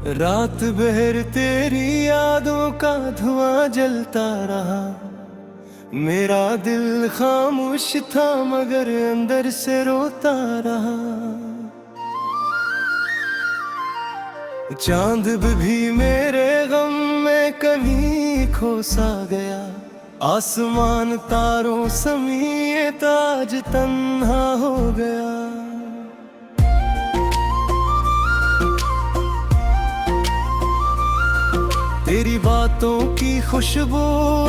रात भर तेरी यादों का धुआं जलता रहा। मेरा दिल खामोश था मगर अंदर से रोता रहा। चांद भी मेरे गम में कहीं खो सा गया। आसमान तारों समेत आज तन्हा हो गया। तेरी बातों की खुशबू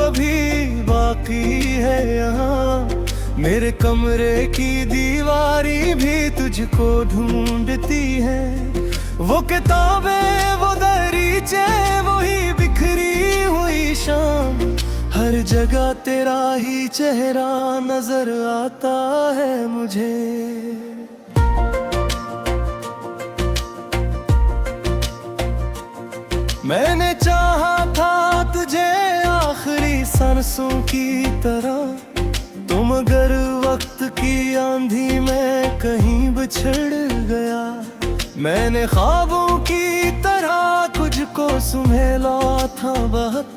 अभी बाकी है यहाँ। मेरे कमरे की दीवारी भी तुझको ढूंढती है। वो किताबें, वो दरीचे, वही बिखरी हुई शाम। हर जगह तेरा ही चेहरा नजर आता है मुझे। मैंने चाहा था तुझे आखिरी सांसों की तरह, तो मगर वक्त की आंधी में कहीं बिछड़ गया। मैंने ख्वाबों की तरह तुझको सुमेला था बहुत,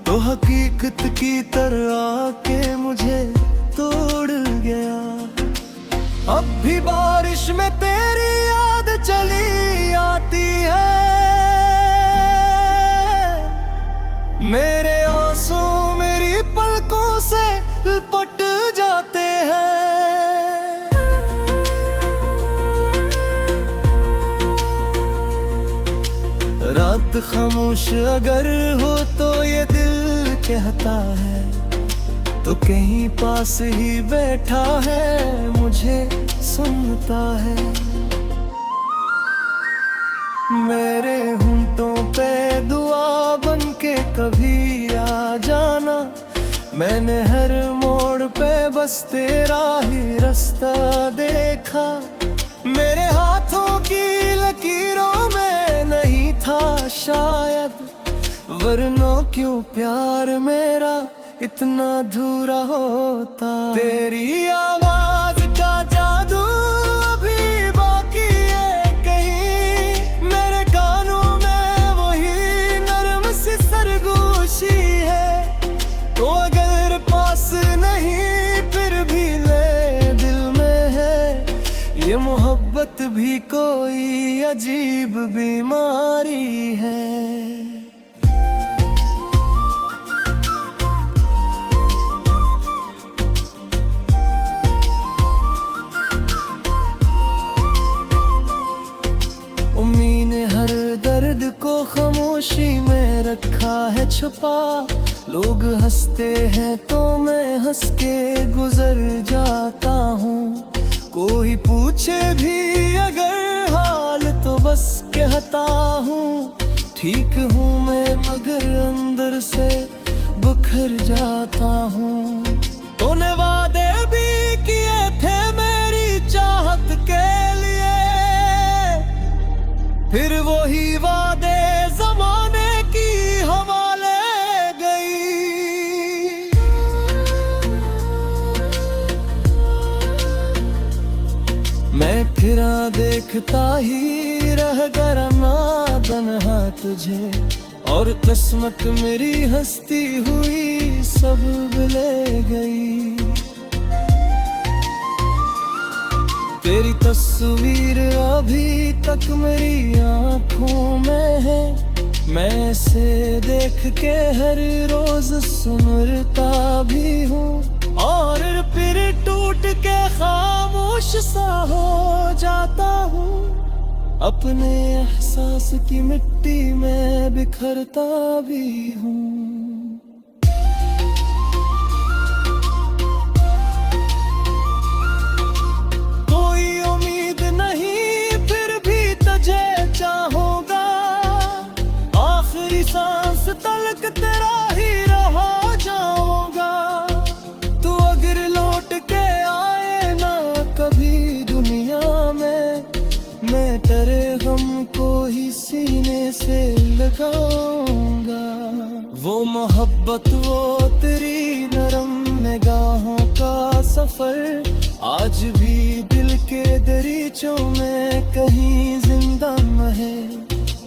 तो हकीकत की तरह आके मुझे तोड़ गया। अब भी बारिश में तेरी याद चली आती है। मेरे आंसू मेरी पलकों से लिपट जाते हैं। रात खामोश अगर हो तो ये दिल कहता है, तो कहीं पास ही बैठा है मुझे सुनता है। मेरे होंठों पे दुआ बनके कभी आ जाना। मैंने हर मोड़ पे बस तेरा ही रास्ता देखा। मेरे हाथों की लकीरों में नहीं था शायद, वरना क्यों प्यार मेरा इतना अधूरा होता। तेरी आवाज का जादू अभी बाकी है कहीं। मेरे कानों में वही नरम सी सरगोशी है, तो अगर पास नहीं फिर भी ले दिल में है। ये मोहब्बत भी कोई अजीब बीमारी है। हर दर्द को खामोशी में रखा है छुपा। लोग हंसते हैं तो मैं हंस के गुजर जाता हूँ। कोई पूछे भी अगर हाल तो बस कहता हूँ ठीक हूँ मैं, मगर अंदर से बिखर जाता हूँ। तूने वादे भी किए थे मेरी चाहत के लिए, फिर वही वादे ज़माने की हवा ले गई। मैं फिरा देखता ही रह गया तन्हा तुझे, और किस्मत मेरी हंसती हुई सब ले गई। तेरी तस्वीर अभी तक मेरी आँखों में है। मैं इसे देख के हर रोज सुनता भी हूँ, और फिर टूट के खामोश सा हो जाता हूँ। अपने एहसास की मिट्टी में बिखरता भी हूँ। सांस तलक तेरा ही रहा जाऊंगा। तू अगर लौट के आए ना कभी दुनिया में, मैं तेरे गम को ही सीने से लगाऊंगा। वो मोहब्बत, वो तेरी नरम निगाहों का सफर, आज भी दिल के दरीचों में कहीं जिंदा है।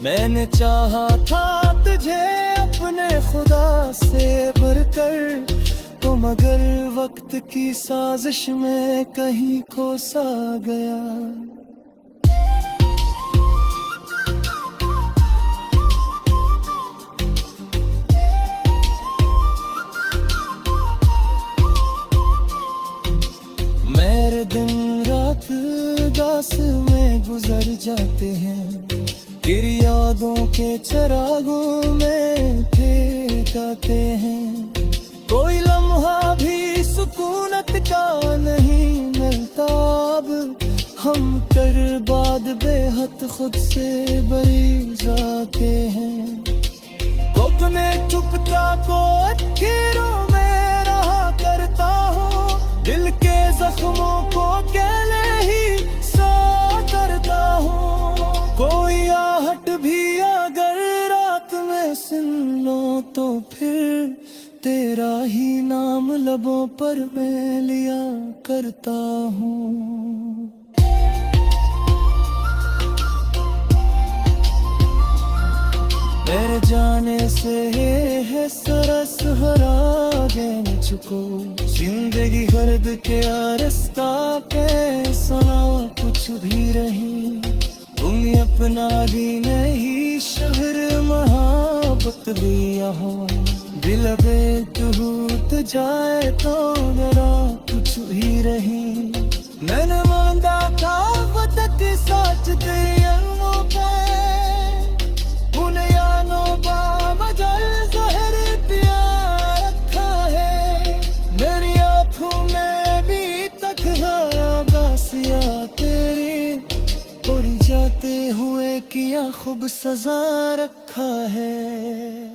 मैंने चाहा था तुझे अपने खुदा से बढ़कर, तो मगर वक्त की साजिश में कहीं खो सा गया। मेरे दिन रात उदास में गुजर जाते हैं, तेरी यादों के चिरागों में थे जाते हैं। कोई लम्हा भी सुकूनत का नहीं मिलता अब, हम कर बाद बेहद खुद से बरी जाते हैं। अपने चुपता को अखीरों में रहा करता हूँ, दिल के जख्मों को अकेले ही सा करता हूँ। कोई आहट भी अगर रात में सुन लो तो फिर तेरा ही नाम लबों पर मैं लिया करता हूँ। मेरे जाने से ये है सरस हरा गे मुझको, जिंदगी गर्द के रास्ता पे सना कुछ भी रही। तुम अपना भी नहीं शहर महाबत भी यहाँ, दिल बेटूट जाए तो मेरा कुछ भी रही। मैंने मांगा था वतन के साथ तेरे पे, उन यानों का मजल जहर पिया रखा है। मेरी आँखों में भी तक बासिया तेरी, और जाते हुए किया खूब सजा रखा है।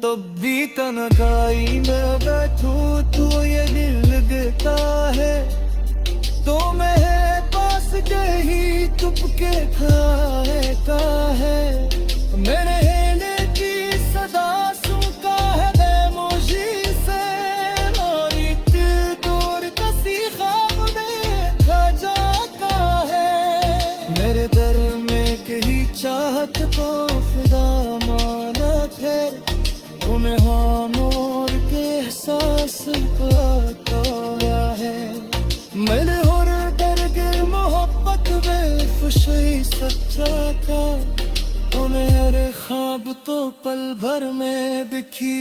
तो भी तन्हाई में बैठूं तो ये दिल देता है, तो मैं पास के ही चुपके खाएगा है। मेरे हेले की सदा सुनता है खामोशी से, और एक दूर कसी ख्वाब में खा जाता है। मेरे दर में कहीं चाहत को फिदा माना थे, तुम्हें खामोश के एहसास पाया है। मैंने और दर्द मोहब्बत में खुशी सच्चा था, उन्हें हर ख्वाब तो पल भर में दिखी।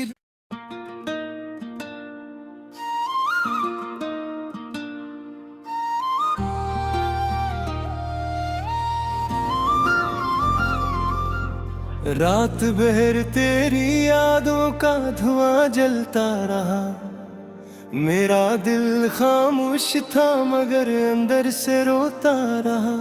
रात भर तेरी यादों का धुआं जलता रहा, मेरा दिल खामोश था मगर अंदर से रोता रहा।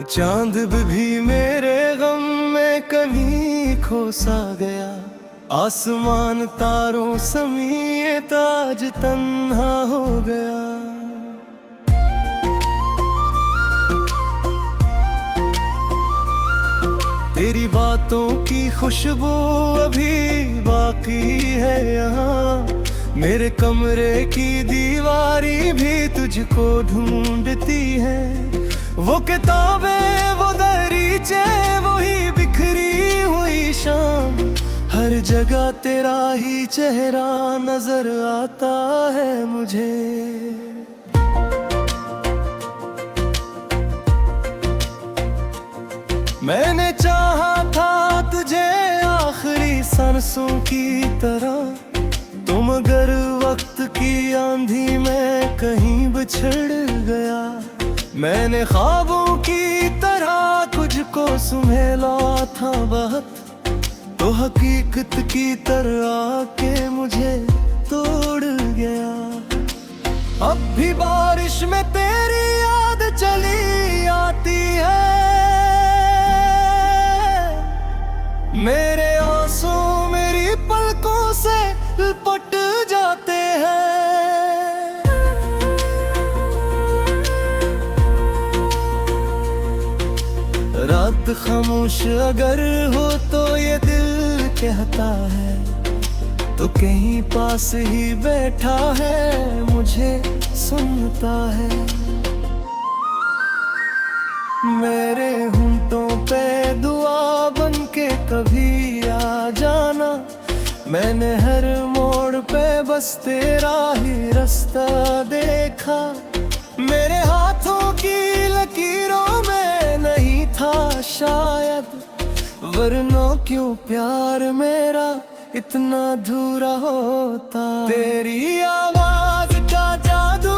चांद भी मेरे गम में कहीं खो सा गया, आसमान तारों समेत आज तन्हा हो गया। तेरी बातों की खुशबू अभी बाकी है यहाँ, मेरे कमरे की दीवारी भी तुझको ढूंढती है। वो किताबें वो दरीचे वही बिखरी हुई शाम, हर जगह तेरा ही चेहरा नजर आता है मुझे। मैंने चाहा था तुझे आखिरी सांसों की तरह, तो मगर वक्त की आंधी में कहीं बिछड़ गया। मैंने ख्वाबों की तरह तुझको सुहेला था बहुत, तो हकीकत की तरह आके मुझे तोड़ गया। अब भी बारिश में तेरी याद चली आती है, मेरे आंसू मेरी पलकों से लिपट जाते हैं। रात खामोश अगर हो तो ये दिल कहता है, तो कहीं पास ही बैठा है मुझे सुनता है। मेरे होंठों पे दुआ बन के कभी आ जाना। मैंने हर मोड़ पे बस तेरा ही रास्ता देखा। मेरे हाथों की लकीरों में नहीं था शायद, वरना क्यों प्यार मेरा इतना अधूरा होता। तेरी आवाज का जादू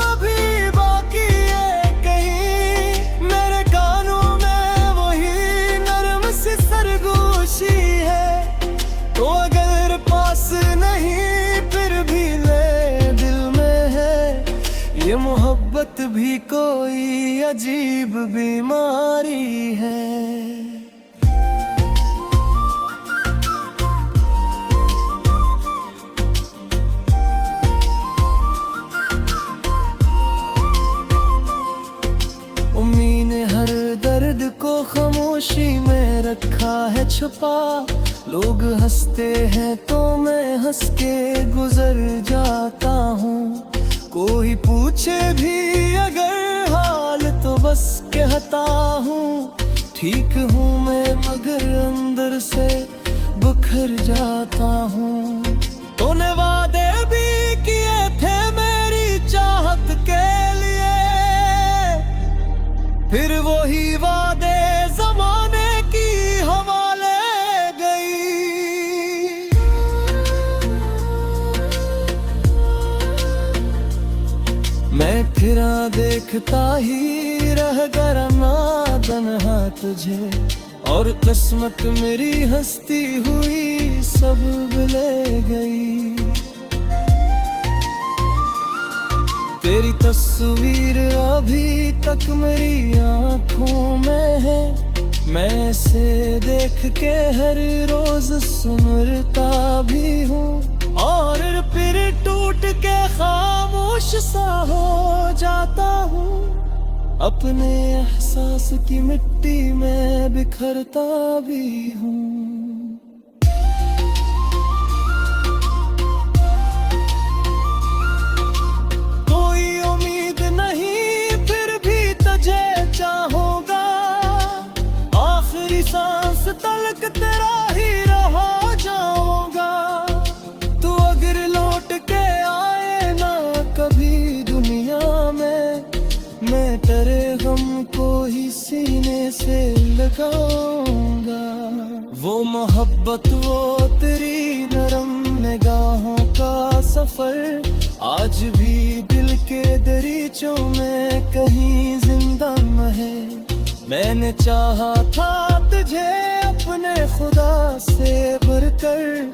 अभी बाकी है कहीं, मेरे कानों में वही नरम सी सरगोशी है। तो अगर पास नहीं फिर भी ले दिल में है, ये मोहब्बत भी कोई अजीब बीमारी है। हर दर्द को खामोशी में रखा है छुपा। लोग हंसते हैं तो मैं हंस के गुजर जाता हूँ। कोई पूछे भी अगर हाल तो बस कहता हूँ ठीक हूँ मैं, मगर अंदर से बिखर जाता हूँ। तूने वादे भी किए थे मेरी चाहत के लिए, फिर वही वादे ज़माने की हवा ले गई। मैं फिरा देखता ही रह गया नादनहा तुझे, और किस्मत मेरी हंसती हुई सब ले गई। तेरी तस्वीर अभी तक मेरी आँखों में है, मैं इसे देख के हर रोज सुनता भी हूँ। और फिर टूट के खामोश सा हो जाता हूँ, अपने एहसास की मिट्टी में बिखरता भी हूँ। सांस तलक तेरा ही रहा जाऊंगा। तू अगर लौट के आए ना कभी दुनिया में, मैं तेरे गम को ही सीने से लगाऊंगा। वो मोहब्बत वो तेरी नरम निगाहों का सफर आज भी दिल के दरीचों में कहीं जिंदा है। मैंने चाहा था तुझे अपने खुदा से बढ़कर,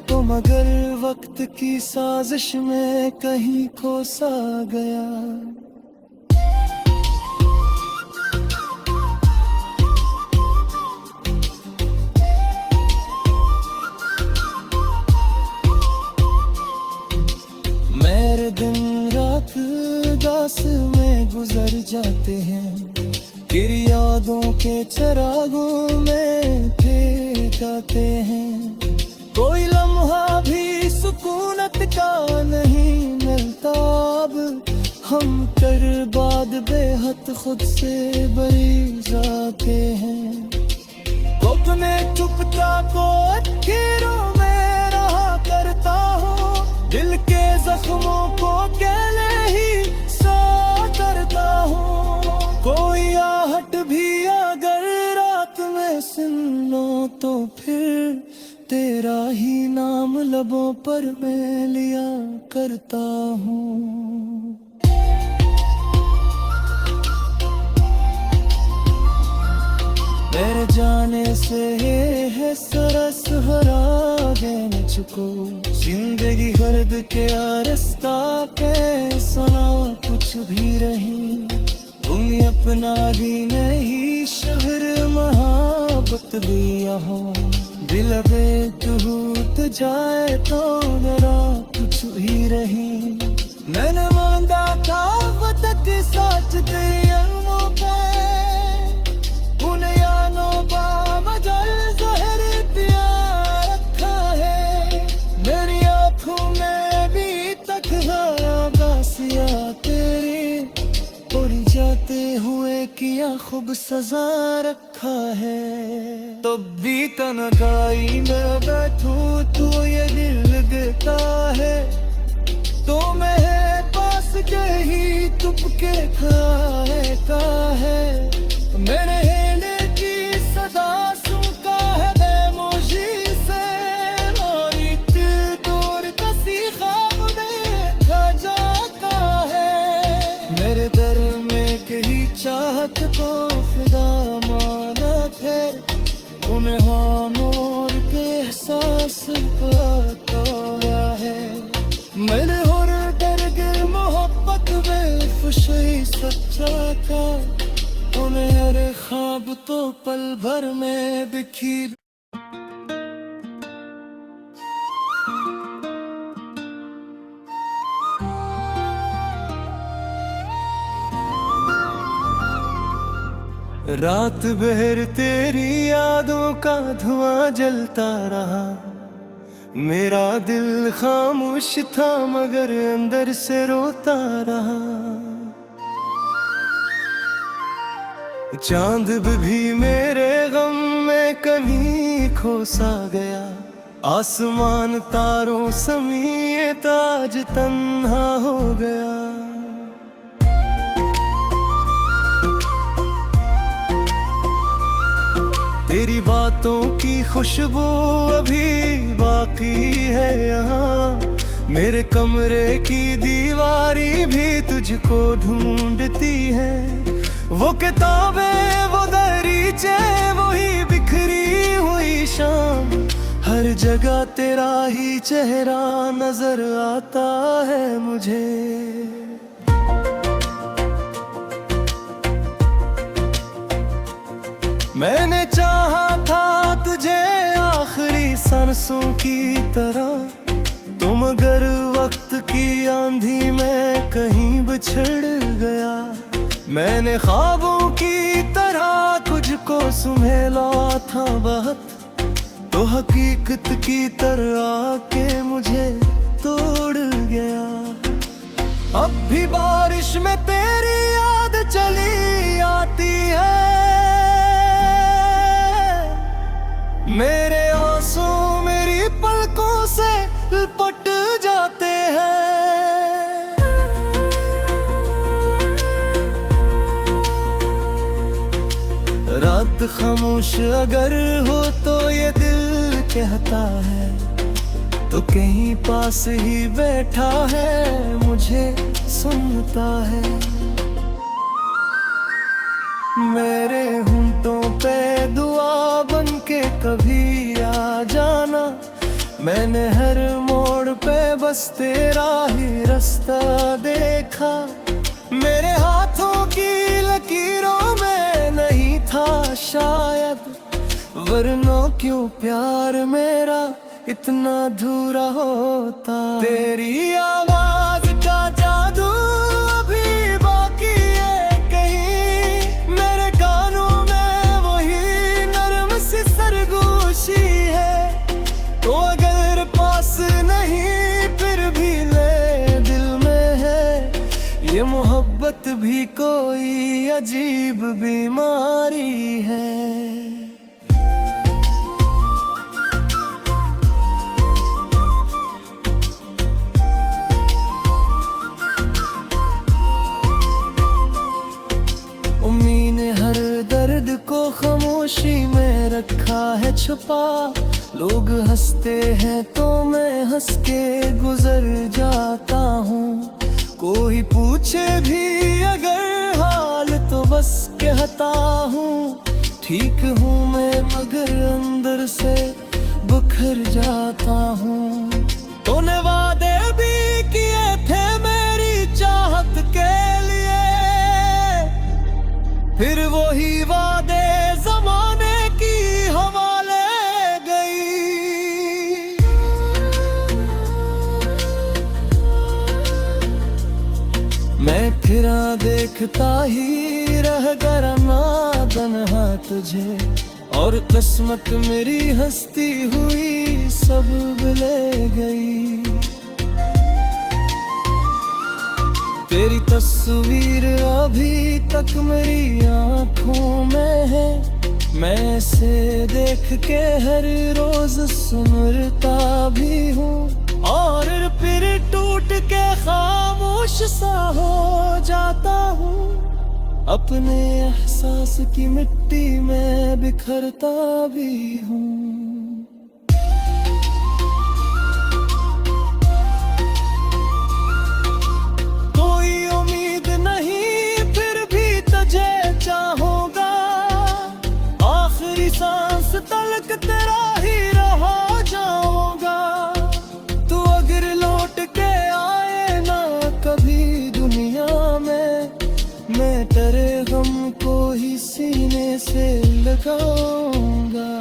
तो मगर वक्त की साजिश में कहीं खो सा गया। मेरे दिन रात उदास में गुजर जाते हैं, फिर यादों के चरागों में फिर जाते हैं। कोई लम्हा भी सुकूनत का नहीं मिलता अब, हम कर बाद बेहद खुद से बरी जाते हैं। अपने चुपता को अखीरों में रहा करता हूँ, दिल के जख्मों को अकेले ही सा करता हूँ। कोई आहट भी अगर रात में सुन लो तो फिर तेरा ही नाम लबों पर मैं लिया करता हूँ। मेरे जाने से है सरस हरा देने चुको, जिंदगी गर्द के रास्ता के सुना कुछ भी रही। तुम अपना ही नहीं शहर मोहब्बत लिया हो, दिल बेटूट जाए तो मेरा कुछ ही रही। मैंने मांगा था वतन के साथ तेरे पे, उन यानों का मजल जहर प्यार रखा है। मेरी आँखों में भी तक बासिया तेरी, उड़ जाते हुए किया या खूब सजा रखा है। तब भी तन्हाई में बैठूं तो ये दिल लगता है, तो मैं पास के ही तुपके खाएगा है। मेरे हेले की सदा सुनता है खामोशी से, और इतनी दूर कसी ख्वाब देखा जाता है। मेरे दर में कहीं चाहत को फिदा माना थे, उन्हें हानोर के एहसास पाता है। मैंने और दरगिर मोहब्बत में खुशी सच्चा था, उन्हें हर ख्वाब तो पल भर में बिखर। रात भर तेरी यादों का धुआं जलता रहा, मेरा दिल खामोश था मगर अंदर से रोता रहा। चांद भी मेरे गम में कहीं खो सा गया, आसमान तारों समेत आज तन्हा हो गया। तेरी बातों की खुशबू अभी बाकी है यहाँ, मेरे कमरे की दीवारी भी तुझको ढूंढती है। वो किताबें, वो दरीचे, वही बिखरी हुई शाम, हर जगह तेरा ही चेहरा नजर आता है मुझे। मैंने चाहा था तुझे आखिरी सांसों की तरह, तुम अगर वक्त की आंधी में कहीं बिछड़ गया। मैंने ख्वाबों की तरह तुझको सुमेला था बहुत, तो हकीकत की तरह आके मुझे तोड़ गया। अब भी बारिश में तेरी याद चली आती है, मेरे आंसू मेरी पलकों से लिपट जाते हैं। रात खामोश अगर हो तो ये दिल कहता है, तो कहीं पास ही बैठा है मुझे सुनता है। मेरे होंठों पे दुआ बन के कभी आ जाना, मैंने हर मोड़ पे बस तेरा ही रास्ता देखा। मेरे हाथों की लकीरों में नहीं था शायद, वरना क्यों प्यार मेरा इतना अधूरा होता। तेरी आवाज का जादू अभी बाकी है कहीं, मेरे कानों में वही नरम सी सरगोशी है। तो अगर पास नहीं फिर भी ले दिल में है, ये मोहब्बत भी कोई अजीब बीमारी है। को खामोशी में रखा है छुपा, लोग हंसते हैं तो मैं हंस के गुजर जाता हूँ। कोई पूछे भी अगर हाल तो बस कहता हूँ, ठीक हूँ मैं मगर अंदर से बिखर जाता हूँ। तूने वादे भी किए थे मेरी चाहत के लिए, फिर वही वादे ज़माने की हवाले गई। मैं फिरा देखता ही रह गया नादनहा तुझे, और किस्मत मेरी हंसती हुई सब ले गई। तेरी तस्वीर अभी तक मेरी आंखों में है, मैं इसे देख के हर रोज सुनता भी हूँ, और फिर टूट के खामोश सा हो जाता हूँ। अपने एहसास की मिट्टी में बिखरता भी हूँ। सांस तलक तेरा ही रहा जाऊंगा, तू अगर लौट के आए ना कभी दुनिया में, मैं तेरे गम को ही सीने से लगाऊंगा।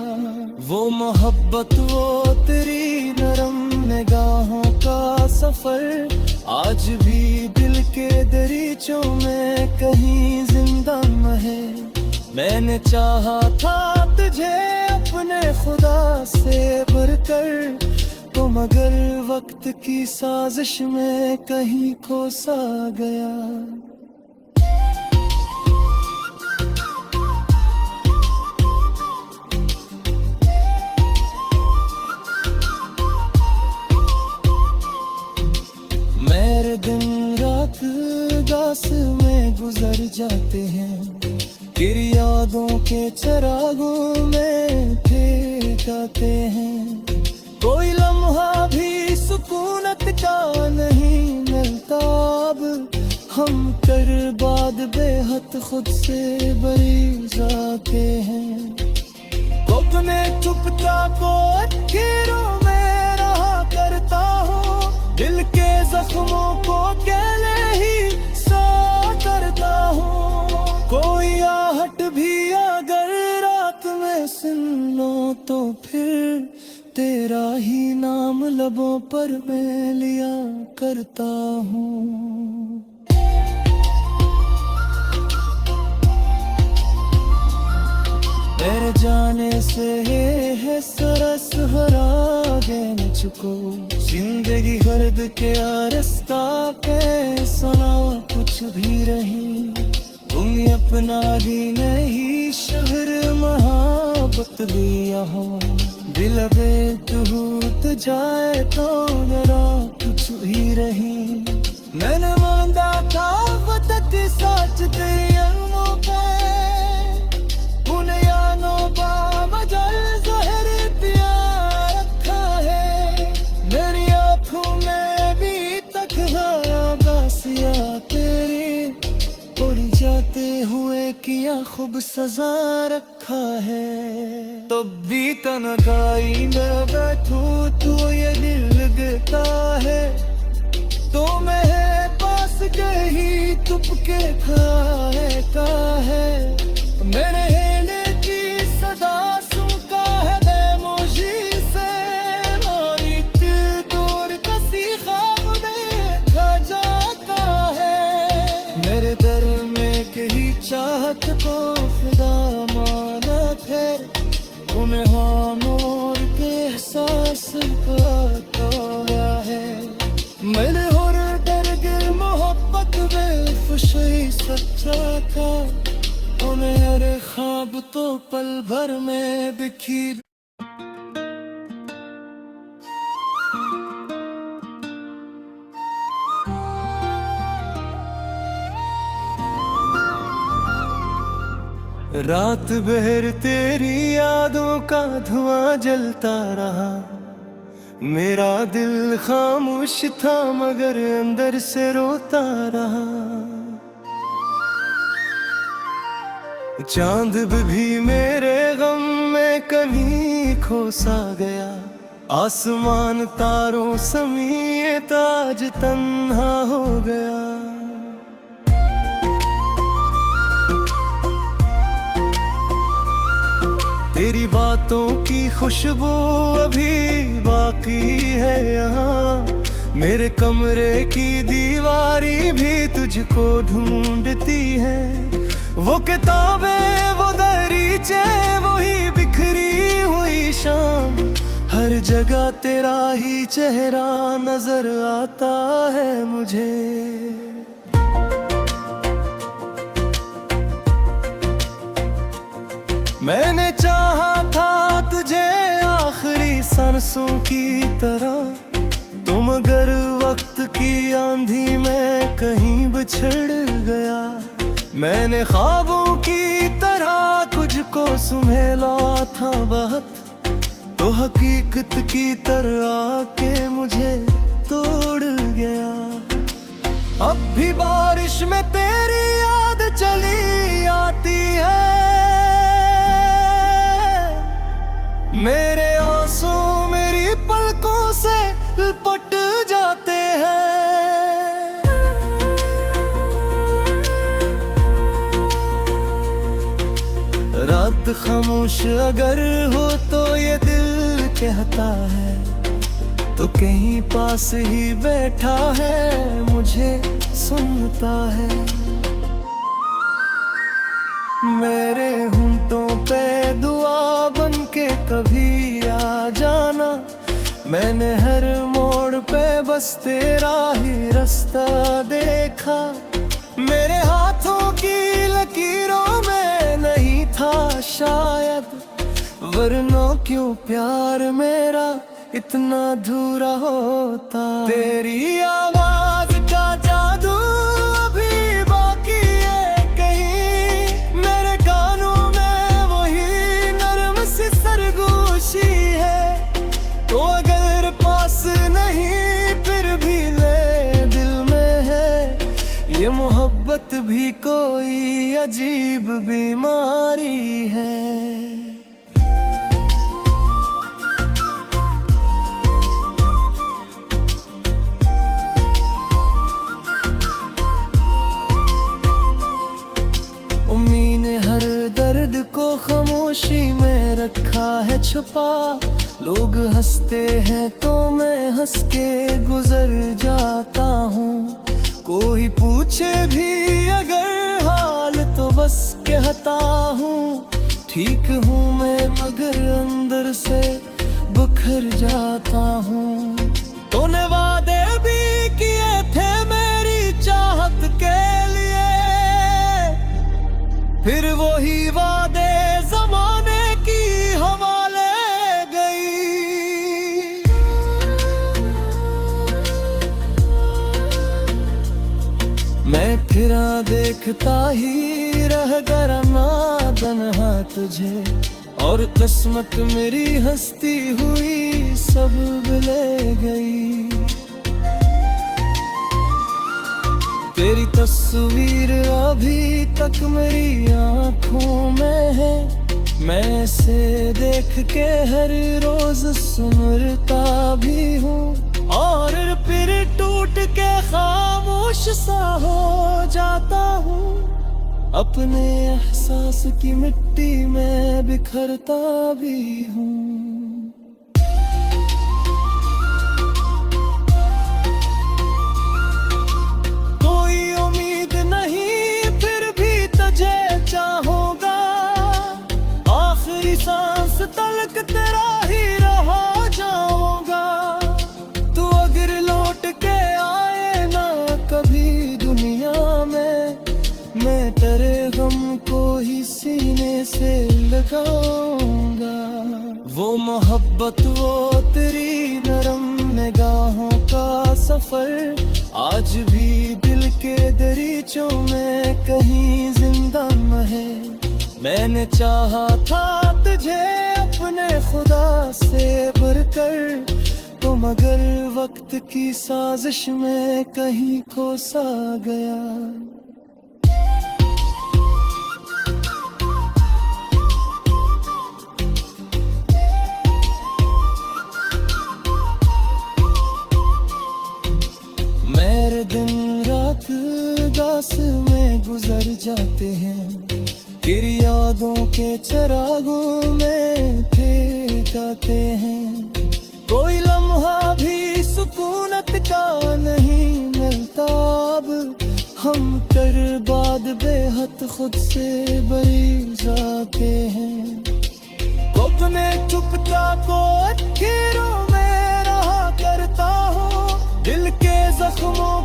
वो मोहब्बत, वो तेरी नरम निगाहों का सफर, आज भी दिल के दरीचों में कहीं जिंदा है। मैंने चाहा था तुझे अपने खुदा से बढ़कर, तो मगर वक्त की साजिश में कहीं खो सा गया। मेरे दिन रात उदास में गुजर जाते हैं, तेरी यादों के चरागों में ठेकाते हैं। कोई लम्हा भी सुकूनत का नहीं मिलता अब, हम कर बाद बेहद खुद से बरी जाते हैं। अपने चुपता को अखीरों में रहा करता हूँ, दिल के जख्मों को अकेले ही सा करता हूँ। कोई आहट भी अगर रात में सुन लो, तो फिर तेरा ही नाम लबों पर मैं लिया करता हूँ। तेरे जाने से है सरस हरा गए मुझको, जिंदगी गर्द के रास्ता पे सुना कुछ भी रही। तुम अपना भी नहीं शहर मोहब्बत भी यहाँ, दिल बेटूट जाए तो मेरा कुछ भी रही। मैंने मांगा था वतन के साथ तेरी अनमों पे, उन यानों का मजल ज़हर पिया रखा है। मेरी आँखों में भी तक बासिया तेरी, उड़ जाते हुए किया खूब सजा रखा है। तब भी तन्हाई में बैठूं तो ये दिल लगता है, तो मैं पास गई तुपके खाएता है। मेरे हेले की सदा सुनता है खामोशी से, और दूर कसी ख्वाब में खा जाता है। मेरे दर में कहीं चाहत को खुदा माना फिर, उन्हें खामोश के एहसास पाया है। मैंने और दर्द मोहब्बत में खुशी सच्चा था, उन्हें हर ख्वाब तो पल भर में बिखर। रात भर तेरी यादों का धुआं जलता रहा, मेरा दिल खामोश था मगर अंदर से रोता रहा। चांद भी मेरे गम में कहीं खो सा गया, आसमान तारों समेत आज तन्हा हो गया। तेरी बातों की खुशबू अभी बाकी है यहाँ, मेरे कमरे की दीवारी भी तुझको ढूंढती है। वो किताबें, वो दरीचे, वही बिखरी हुई शाम, हर जगह तेरा ही चेहरा नजर आता है मुझे। मैंने चाहा था तुझे आखिरी सांसों की तरह, तुम अगर वक्त की आंधी में कहीं बिछड़ गया। मैंने ख्वाबों की तरह तुझको सुमेला था बहुत, तो हकीकत की तरह आके मुझे तोड़ गया। अब भी बारिश में तेरी याद चली आती है, मेरे आंसू मेरी पलकों से लिपट जाते हैं। रात खामोश अगर हो तो ये दिल कहता है, तो कहीं पास ही बैठा है मुझे सुनता है। मेरे होंठों पे दुआ बन के कभी आ जाना, मैंने हर मोड़ पे बस तेरा ही रास्ता देखा। मेरे हाथों की लकीरों में नहीं था शायद, वरना क्यों प्यार मेरा इतना अधूरा होता। तेरी आवाज का जादू अभी बाकी है कहीं, मेरे कानों में वही नरम सी सरगोशी है। तो अगर पास नहीं फिर भी ले दिल में है, ये मोहब्बत भी कोई अजीब बीमारी है। हर दर्द को खामोशी में रखा है छुपा, लोग हंसते हैं तो मैं हंस के गुजर जाता हूँ। कोई पूछे भी अगर हाल तो बस कहता हूँ, ठीक हूँ मैं मगर अंदर से बिखर जाता हूँ। तूने वादे भी किए थे मेरी चाहत के लिए, फिर वही वादे ज़माने की हवा ले गई। मैं फिरा देखता ही रह गया नादनहा तुझे, और किस्मत मेरी हंसती हुई सब ले गई। तेरी तस्वीर अभी तक मेरी आँखों में है, मैं इसे देख के हर रोज सुनता भी हूँ। और फिर टूट के खामोश सा हो जाता हूँ, अपने एहसास की मिट्टी में बिखरता भी हूँ। चाहूंगा आखिरी सांस तलक तेरा ही रहा जाऊंगा। तू अगर लौट के आए ना कभी दुनिया में, मैं तेरे गम को ही सीने से लगाऊंगा। वो मोहब्बत वो तेरी नरम निगाहों का सफर आज भी दिल के दरीचों में कहीं जिंदा है। मैंने चाहा था तुझे अपने खुदा से बढ़कर, तो मगर वक्त की साजिश में कहीं खो सा गया। मेरे दिन रात उदास में गुजर जाते हैं, तेरी यादों के चिरागों में थे जाते हैं। कोई लम्हा भी सुकूनत का नहीं मिलता अब, हम कर बाद बेहद खुद से बरी जाते हैं। अपने चुपता को अखीरों में रहा करता हूँ, दिल के जख्मों